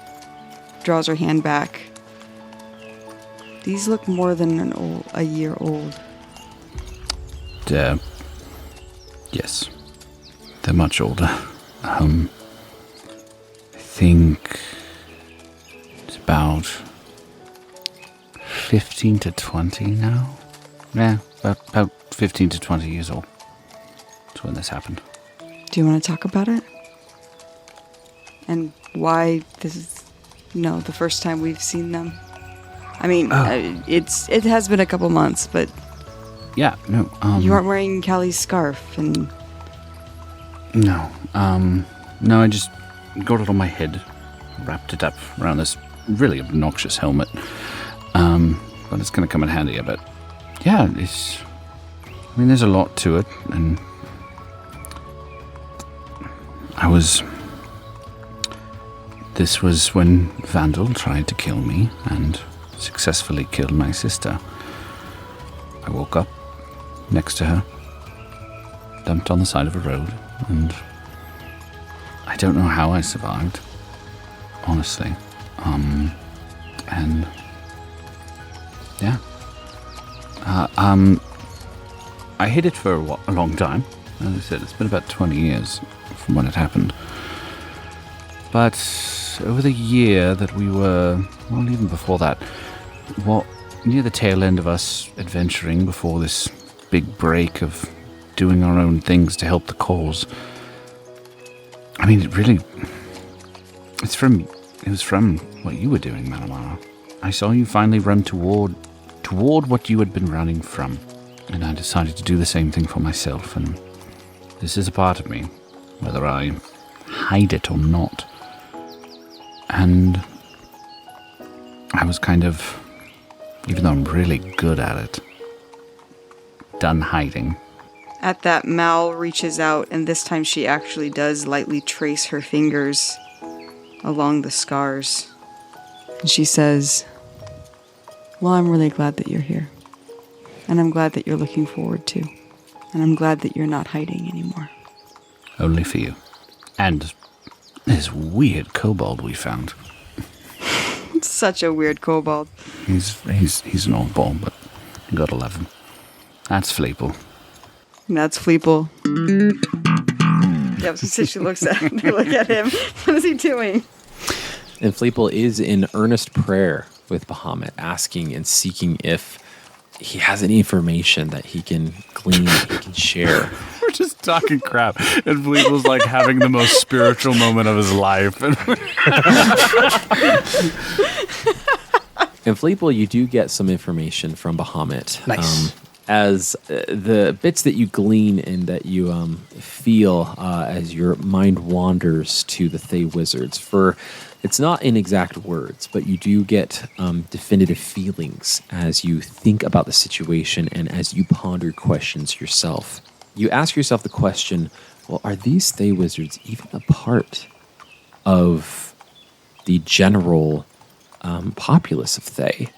draws her hand back. These look more than a year old. Yes. They're much older. I think it's about 15 to 20 now. Yeah, about 15 to 20 years old. That's when this happened. Do you want to talk about it? And why this is, the first time we've seen them? I mean, it has been a couple months, but... Yeah, no, you aren't wearing Callie's scarf, and... No, I just got it on my head, wrapped it up around this really obnoxious helmet. But it's going to come in handy, I bet. Yeah, there's a lot to it, and this was when Vandal tried to kill me and successfully killed my sister. I woke up next to her, dumped on the side of a road, and I don't know how I survived, honestly. And yeah. I hid it for a long time. As I said, it's been about 20 years from when it happened. But over the year that we were, well, even before that, near the tail end of us adventuring before this big break of doing our own things to help the cause. I mean, it was from what you were doing, Manamara. I saw you finally run toward what you had been running from, and I decided to do the same thing for myself, and this is a part of me, whether I hide it or not. And I was kind of, even though I'm really good at it, done hiding. At that, Mal reaches out, and this time she actually does lightly trace her fingers along the scars. And she says, well, I'm really glad that you're here. And I'm glad that you're looking forward to. And I'm glad that you're not hiding anymore. Only for you. And this weird kobold we found. It's such a weird kobold. He's an oddball, but you gotta love him. That's Fleeple. That's Fleeple. Yeah, she looks at him. What is he doing? And Fleeple is in earnest prayer with Bahamut, asking and seeking if he has any information that he can glean, he can share. We're just talking crap, and Fleeple's like having the most spiritual moment of his life. And Fleeple, you do get some information from Bahamut. Nice. As the bits that you glean and that you feel as your mind wanders to the Thay Wizards. It's not in exact words, but you do get definitive feelings as you think about the situation and as you ponder questions yourself. You ask yourself the question, well, are these Thay Wizards even a part of the general populace of Thay?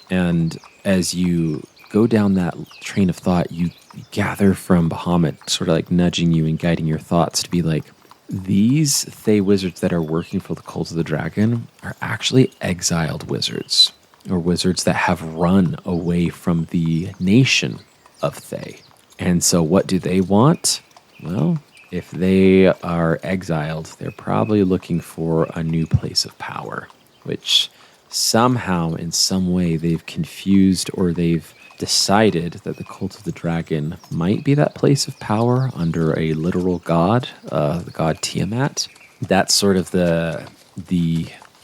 And as you go down that train of thought, you gather from Bahamut, sort of like nudging you and guiding your thoughts to be like, these Thay Wizards that are working for the Cult of the Dragon are actually exiled wizards, or wizards that have run away from the nation of Thay. And so what do they want? Well, if they are exiled, they're probably looking for a new place of power, which somehow, in some way, they've confused or they've decided that the Cult of the Dragon might be that place of power under a literal god, the god Tiamat. That's sort of the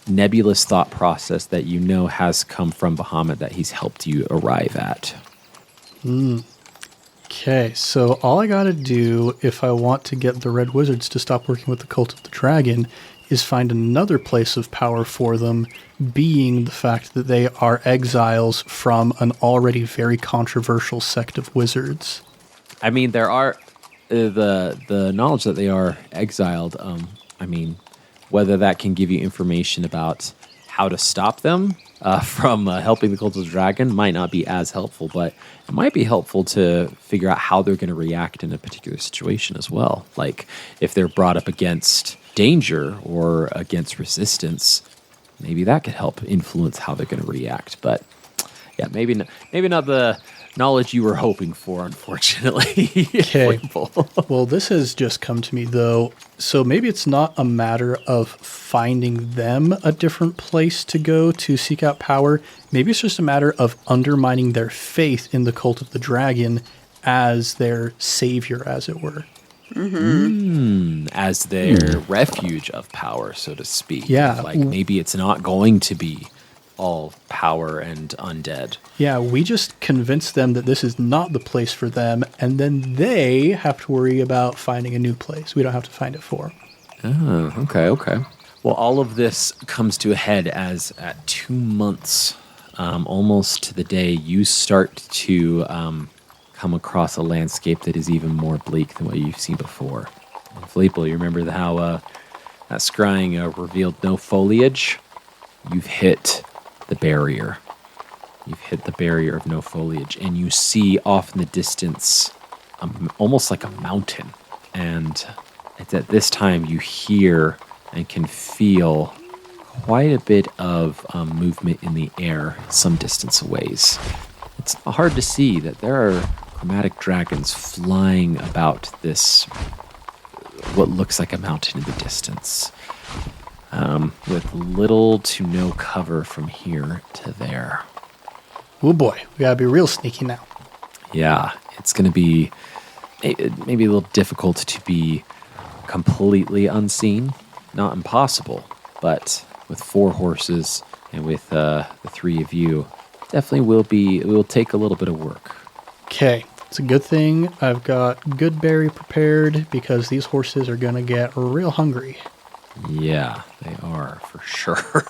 nebulous thought process that you know has come from Bahamut that he's helped you arrive at. Okay, so all I gotta do if I want to get the Red Wizards to stop working with the Cult of the Dragon is find another place of power for them, being the fact that they are exiles from an already very controversial sect of wizards. I mean, there are the knowledge that they are exiled. I mean, whether that can give you information about how to stop them from helping the Cult of the Dragon might not be as helpful, but it might be helpful to figure out how they're going to react in a particular situation as well. Like if they're brought up against danger or against resistance, maybe that could help influence how they're going to react. But yeah, maybe not the knowledge you were hoping for, unfortunately. Okay. Well, this has just come to me, though. So maybe it's not a matter of finding them a different place to go to seek out power. Maybe it's just a matter of undermining their faith in the Cult of the Dragon as their savior, as it were. As their refuge of power, so to speak. Yeah. Like maybe it's not going to be all power and undead. Yeah, we just convince them that this is not the place for them, and then they have to worry about finding a new place. We don't have to find it for them. Oh, okay. Well, all of this comes to a head as at 2 months, almost to the day, you start to come across a landscape that is even more bleak than what you've seen before. Fleeple, you remember how that scrying revealed no foliage? You've hit the barrier. You've hit the barrier of no foliage, and you see off in the distance almost like a mountain. And it's at this time you hear and can feel quite a bit of movement in the air some distance away. It's hard to see that there are chromatic dragons flying about this, what looks like a mountain in the distance. With little to no cover from here to there. Oh boy, we gotta be real sneaky now. Yeah, it's going to be maybe a little difficult to be completely unseen. Not impossible, but with 4 horses and with the 3 of you, definitely it will take a little bit of work. Okay, it's a good thing I've got good berry prepared because these horses are gonna get real hungry. Yeah, they are, for sure.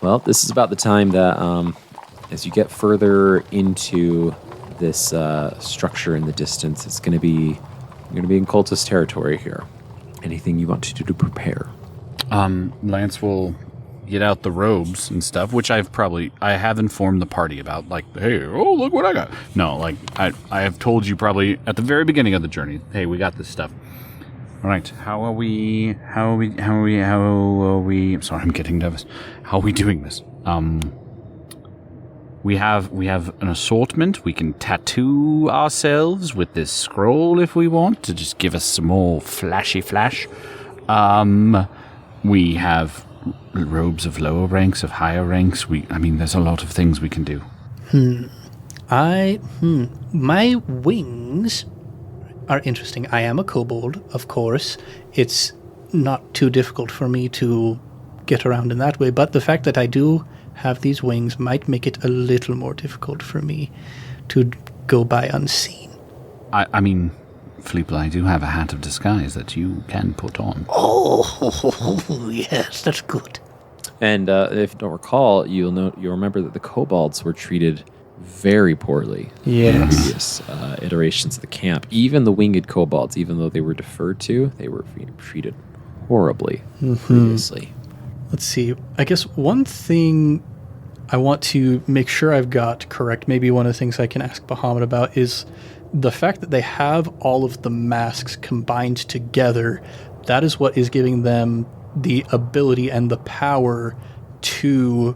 Well, this is about the time that, as you get further into this structure in the distance, you're going to be in cultist territory here. Anything you want to do to prepare? Lance will get out the robes and stuff, which I have informed the party about. Like, hey, oh, look what I got. No, like, I have told you probably at the very beginning of the journey, hey, we got this stuff. All right, how are we, I'm sorry, I'm getting nervous. How are we doing this? We have an assortment. We can tattoo ourselves with this scroll if we want to just give us some more flashy flash. We have robes of lower ranks, of higher ranks. There's a lot of things we can do. My wings are interesting. I am a kobold, of course. It's not too difficult for me to get around in that way, but the fact that I do have these wings might make it a little more difficult for me to go by unseen. Fleeple, I do have a hat of disguise that you can put on. Oh, yes, that's good. And if you don't recall, you'll remember that the kobolds were treated very poorly in previous iterations of the camp. Even the winged kobolds, even though they were deferred to, they were treated horribly previously. Let's see. I guess one thing I want to make sure I've got correct, maybe one of the things I can ask Bahamut about, is the fact that they have all of the masks combined together. That is what is giving them the ability and the power to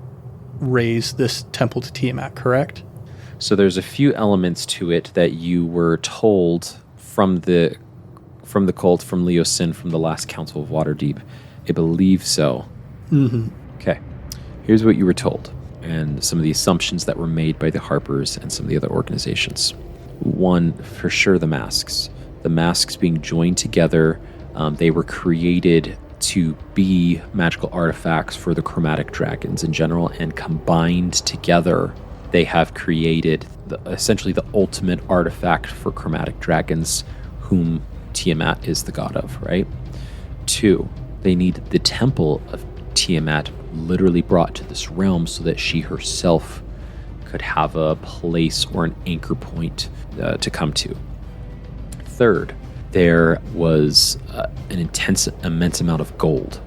raise this temple to Tiamat, correct? So there's a few elements to it that you were told from from the cult, from Leosin, from the last Council of Waterdeep? I believe so. Mm-hmm. Okay. Here's what you were told, and some of the assumptions that were made by the Harpers and some of the other organizations. One, for sure, the masks. The masks being joined together, they were created to be magical artifacts for the chromatic dragons in general, and combined together, they have created essentially the ultimate artifact for chromatic dragons, whom Tiamat is the god of, right? 2, they need the temple of Tiamat literally brought to this realm so that she herself could have a place or an anchor point to come to. 3rd, there was an immense amount of gold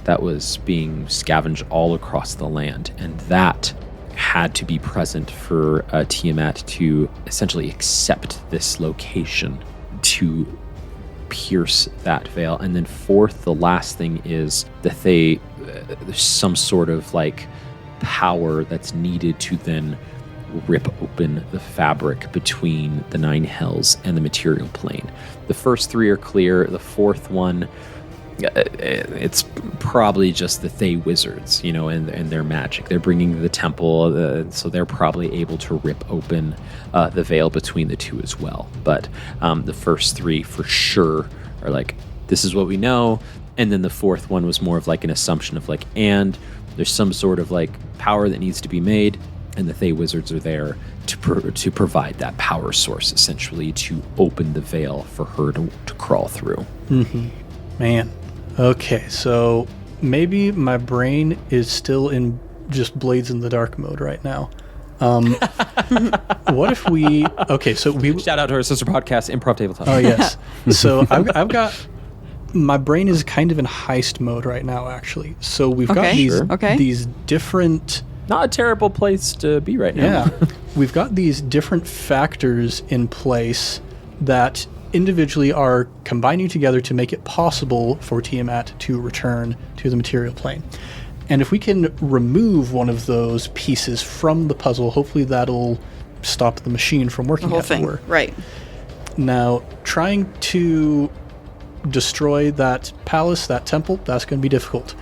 that was being scavenged all across the land, and that had to be present for Tiamat to essentially accept this location to pierce that veil. And then 4th, the last thing is that there's some sort of like power that's needed to then rip open the fabric between the 9 hells and the material plane. The first 3 are clear. The 4th one, it's probably just the Thay wizards, and their magic. They're bringing the temple, so they're probably able to rip open the veil between the 2 as well. But the first 3 for sure are like, this is what we know. And then the 4th one was more of like an assumption of like, and there's some sort of like power that needs to be made, and the Thay wizards are there to provide that power source, essentially, to open the veil for her to crawl through. Mm-hmm. Man. Okay, so maybe my brain is still in just Blades in the Dark mode right now. What if we... Okay, so we... Shout out to our sister podcast, Improv Tabletop. Oh, yes. So I've got... My brain is kind of in heist mode right now, actually. So we've got these different... Not a terrible place to be right now. Yeah. We've got these different factors in place that individually are combining together to make it possible for Tiamat to return to the material plane. And if we can remove one of those pieces from the puzzle, hopefully that'll stop the machine from working. The whole thing, right. Now, trying to destroy that palace, that temple, that's going to be difficult.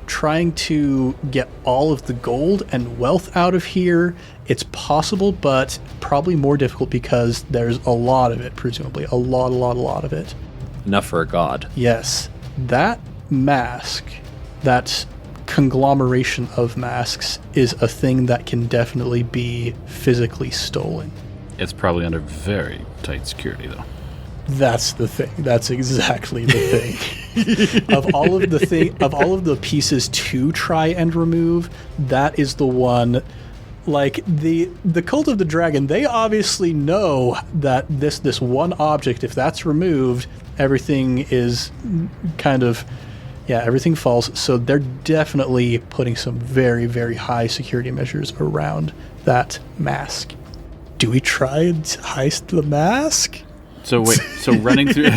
Trying to get all of the gold and wealth out of here, it's possible, but probably more difficult because there's a lot of it, presumably. A lot of it. Enough for a god. Yes. That mask, that conglomeration of masks, is a thing that can definitely be physically stolen. It's probably under very tight security, though. That's the thing. That's exactly the thing. Of all of the pieces to try and remove, that is the one. Like the Cult of the Dragon, they obviously know that this one object, if that's removed, everything is kind of, everything falls. So they're definitely putting some very, very high security measures around that mask. Do we try and heist the mask? So wait, running through,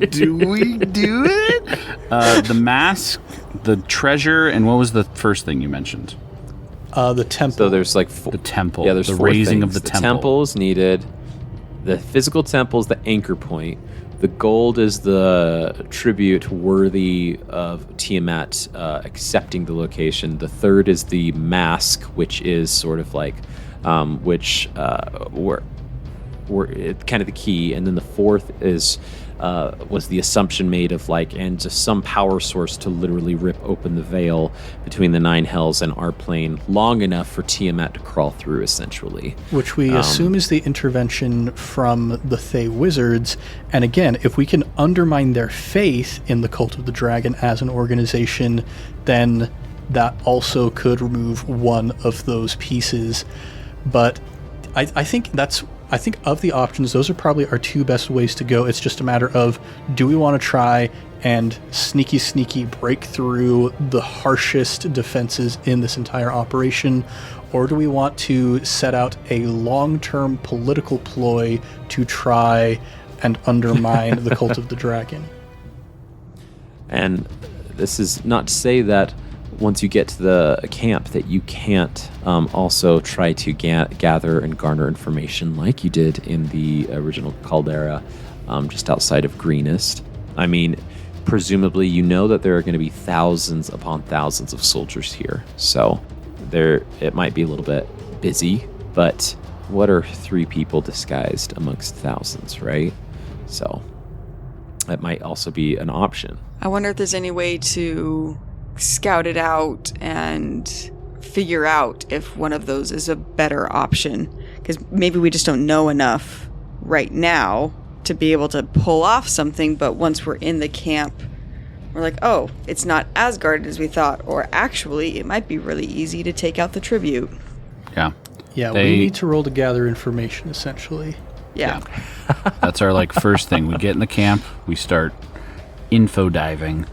do we do it? The mask, the treasure, and what was the first thing you mentioned? The temple. So there's like the temple. Yeah, there's the 4 raising things. of the temple. Temple is needed. The physical temple is the anchor point. The gold is the tribute worthy of Tiamat accepting the location. The 3rd is the mask, which is sort of like, kind of the key. And then the 4th is was the assumption made of like, and just some power source to literally rip open the veil between the 9 hells and our plane long enough for Tiamat to crawl through, essentially. Which we assume is the intervention from the Thay wizards. And again, if we can undermine their faith in the Cult of the Dragon as an organization, then that also could remove one of those pieces. But I think of the options, those are probably our 2 best ways to go. It's just a matter of, do we want to try and sneaky break through the harshest defenses in this entire operation, or do we want to set out a long-term political ploy to try and undermine the Cult of the Dragon? And this is not to say that once you get to the camp that you can't also try to gather and garner information like you did in the original caldera just outside of Greenest. I mean, presumably you know that there are going to be thousands upon thousands of soldiers here. So it might be a little bit busy, but what are 3 people disguised amongst thousands, right? So that might also be an option. I wonder if there's any way to scout it out and figure out if one of those is a better option. Because maybe we just don't know enough right now to be able to pull off something, but once we're in the camp, we're like, oh, it's not as guarded as we thought, or actually, it might be really easy to take out the tribute. Yeah. Yeah, we need to roll to gather information, essentially. Yeah. That's our first thing. We get in the camp, we start info diving,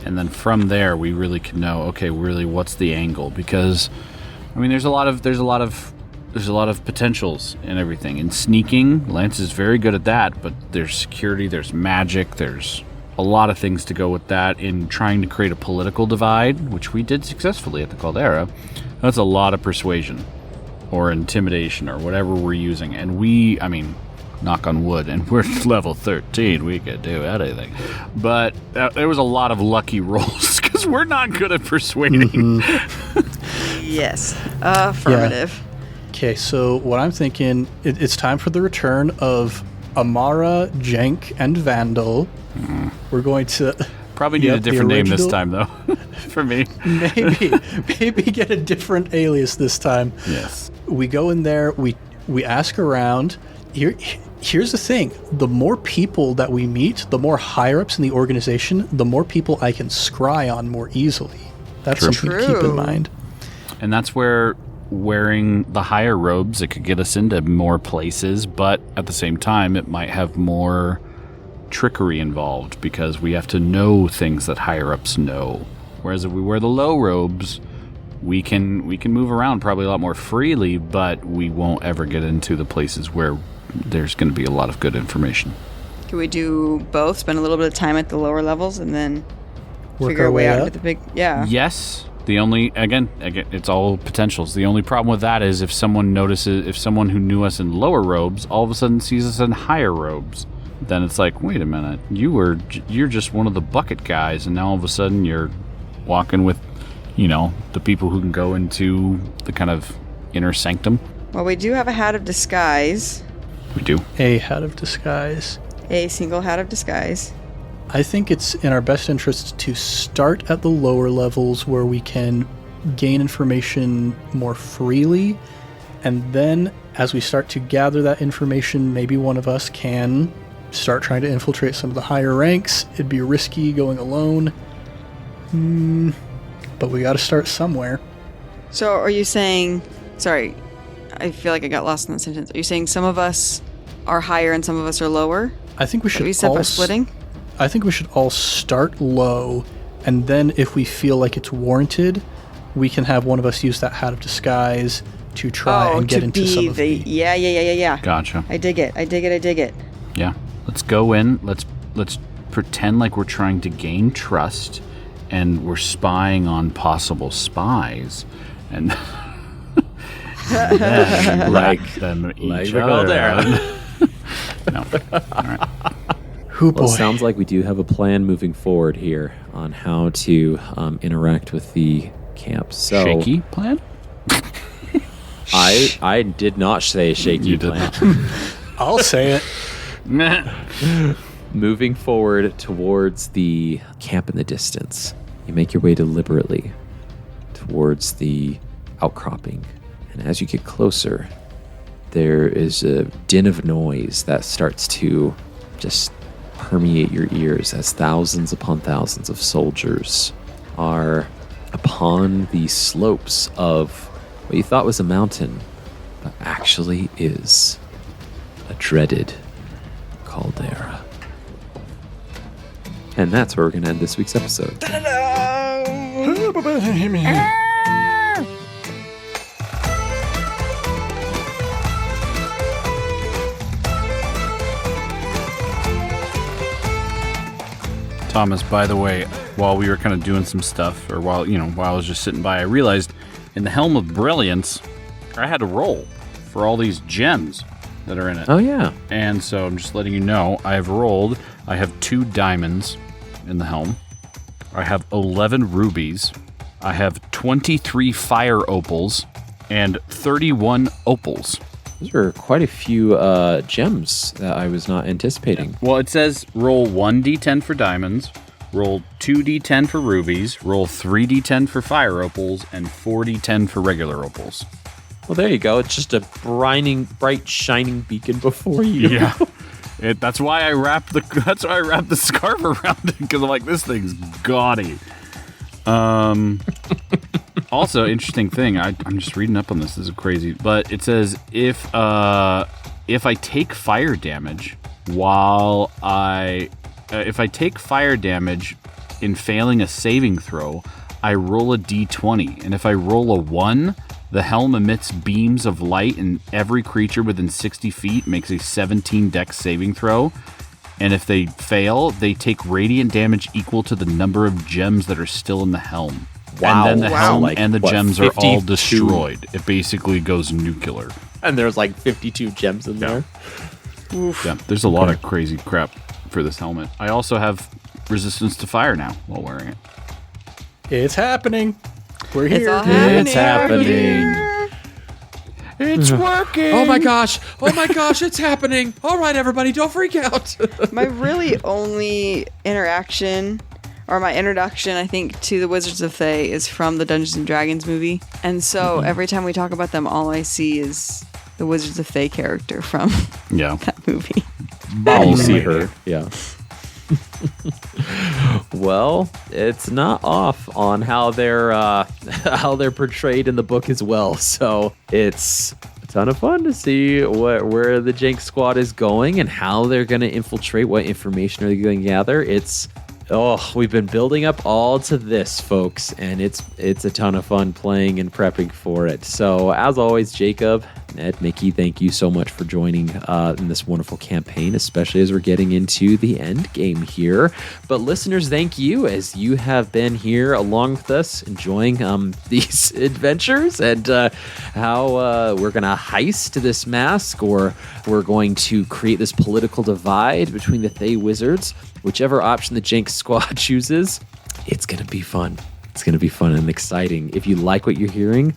and then from there we really can know, okay, really what's the angle? Because I mean, there's a lot of potentials in everything. In sneaking, Lance is very good at that, but there's security, there's magic, there's a lot of things to go with that. In trying to create a political divide, which we did successfully at the Caldera, that's a lot of persuasion or intimidation or whatever we're using. And I mean, knock on wood, and we're level 13, we could do anything. But there was a lot of lucky rolls because we're not good at persuading. Yes. Affirmative. Yeah. Okay, so what I'm thinking, it's time for the return of Amara, Jhank, and Vandal. We're going to... Probably need a different name this time, though, for me. Maybe get a different alias this time. Yes. We go in there, we ask around. Here's the thing. The more people that we meet, the more higher-ups in the organization, the more people I can scry on more easily. That's something to keep in mind. And that's where wearing the higher robes, it could get us into more places, but at the same time, it might have more trickery involved because we have to know things that higher-ups know. Whereas if we wear the low robes, we can move around probably a lot more freely, but we won't ever get into the places where there's going to be a lot of good information. Can we do both? Spend a little bit of time at the lower levels and then Work figure our our way way out up? into the big... Yeah. Yes. The only, again, it's all potentials. The only problem with that is if someone who knew us in lower robes all of a sudden sees us in higher robes, then it's like, wait a minute, you're just one of the bucket guys, and now all of a sudden you're walking with, the people who can go into the kind of inner sanctum. Well, we do have a hat of disguise. We do. A hat of disguise. A single hat of disguise. I think it's in our best interest to start at the lower levels where we can gain information more freely, and then as we start to gather that information, maybe one of us can start trying to infiltrate some of the higher ranks. It'd be risky going alone, but we got to start somewhere. So are you saying... Sorry, I feel like I got lost in that sentence. Are you saying some of us are higher and some of us are lower? I think we should we set by splitting? I think we should all start low, and then if we feel like it's warranted, we can have one of us use that hat of disguise to try and get into some of the... Yeah. Gotcha. I dig it. Yeah. Let's go in. Let's pretend like we're trying to gain trust, and we're spying on possible spies, and then like them each the other. Caldera. No. All right. Well, it sounds like we do have a plan moving forward here on how to interact with the camp. So Shaky plan? I did not say shaky plan. I'll say it. Moving forward towards the camp in the distance, you make your way deliberately towards the outcropping. And as you get closer, there is a din of noise that starts to just permeate your ears as thousands upon thousands of soldiers are upon the slopes of what you thought was a mountain, but actually is a dreaded caldera. And that's where we're going to end this week's episode. Thomas, by the way, while we were kind of doing some stuff, or while I was just sitting by, I realized in the Helm of Brilliance, I had to roll for all these gems. that are in it. Oh, yeah. And so I'm just letting you know, I have 2 diamonds in the helm. I have 11 rubies. I have 23 fire opals and 31 opals. Those are quite a few gems that I was not anticipating. Well, it says roll 1d10 for diamonds, roll 2d10 for rubies, roll 3d10 for fire opals, and 4d10 for regular opals. Well, there you go. It's just a bright, shining beacon before you. Yeah. That's why I wrapped the scarf around it, because I'm like, this thing's gaudy. Also, interesting thing. I'm just reading up on this. This is crazy, but it says if I take fire damage in failing a saving throw, I roll a d20, and if I roll a 1, the helm emits beams of light, and every creature within 60 feet makes a 17 dex saving throw. And if they fail, they take radiant damage equal to the number of gems that are still in the helm. Wow. And then the helm Like, and the what, gems are all 52? destroyed. It basically goes nuclear. And there's like 52 gems in there. Oof. Yeah, there's a lot of crazy crap for this helmet. I also have resistance to fire now while wearing it. It's happening. We're It's here. all happening. It's happening. Here. It's working! Oh my gosh, it's happening. All right, everybody, don't freak out. My really only interaction, or my introduction, I think, to the Wizards of Thay is from the Dungeons and Dragons movie. And so every time we talk about them, all I see is the Wizards of Thay character from Yeah. that movie. You see her. Yeah. Well, it's not off on how they're portrayed in the book as well. So it's a ton of fun to see where the Jhank Squad is going and how they're going to infiltrate. What information are they going to gather? We've been building up all to this, folks, and it's a ton of fun playing and prepping for it. So, as always, Jacob, Ned, Mickey, thank you so much for joining in this wonderful campaign, especially as we're getting into the end game here. But listeners, thank you, as you have been here along with us, enjoying these adventures and how we're going to heist this mask, or we're going to create this political divide between the Thay Wizards. Whichever option the Jhank Squad chooses, it's going to be fun. It's going to be fun and exciting. If you like what you're hearing,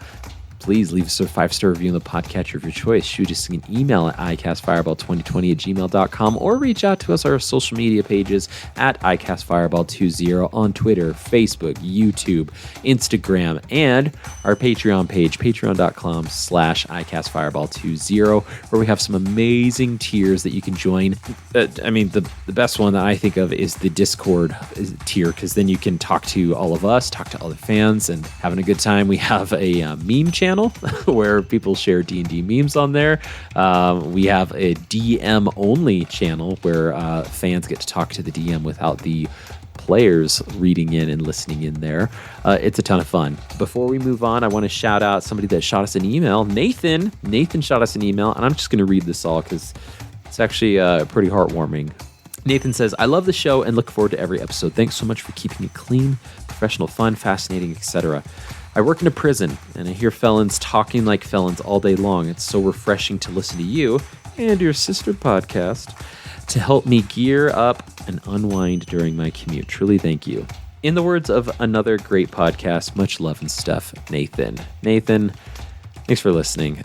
please leave us a 5-star review in the podcatcher of your choice. Shoot us an email at icastfireball2020@gmail.com or reach out to us on our social media pages at icastfireball20 on Twitter, Facebook, YouTube, Instagram, and our Patreon page, patreon.com/icastfireball20, where we have some amazing tiers that you can join. The best one that I think of is the Discord tier, because then you can talk to all of us, talk to other fans, and having a good time. We have a meme channel where people share D&D memes on there. We have a DM only channel where fans get to talk to the DM without the players reading in and listening in there. It's a ton of fun. Before we move on, I want to shout out somebody that shot us an email. Nathan shot us an email, and I'm just going to read this all because it's actually pretty heartwarming. Nathan says, I love the show and look forward to every episode. Thanks so much for keeping it clean, professional, fun, fascinating, etc. I work in a prison, and I hear felons talking like felons all day long. It's so refreshing to listen to you and your sister podcast to help me gear up and unwind during my commute. Truly, thank you. In the words of another great podcast, much love and stuff, Nathan. Nathan, thanks for listening.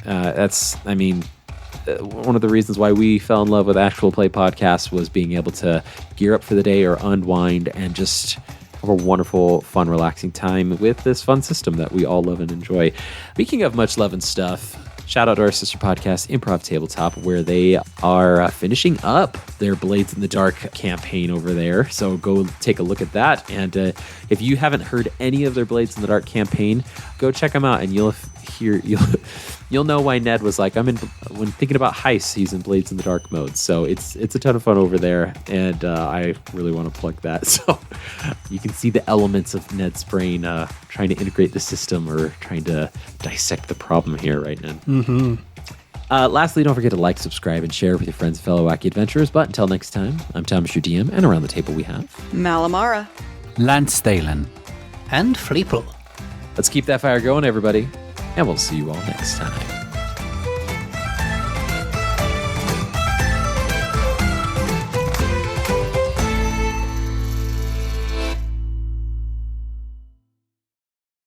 One of the reasons why we fell in love with Actual Play Podcasts was being able to gear up for the day or unwind and just have a wonderful, fun, relaxing time with this fun system that we all love and enjoy. Speaking of much love and stuff, shout out to our sister podcast, Improv Tabletop, where they are finishing up their Blades in the Dark campaign over there. So go take a look at that. And if you haven't heard any of their Blades in the Dark campaign, go check them out, and you'll know why Ned was like, when thinking about heists, he's in Blades in the Dark mode. So it's a ton of fun over there, and I really want to plug that. So you can see the elements of Ned's brain trying to integrate the system or trying to dissect the problem here, right, Ned? Mm-hmm. Lastly, don't forget to like, subscribe, and share with your friends and fellow wacky adventurers. But until next time, I'm Thomas, your DM, and around the table we have Malamara. Lance Thalen. And Fleeple. Let's keep that fire going, everybody, and we'll see you all next time.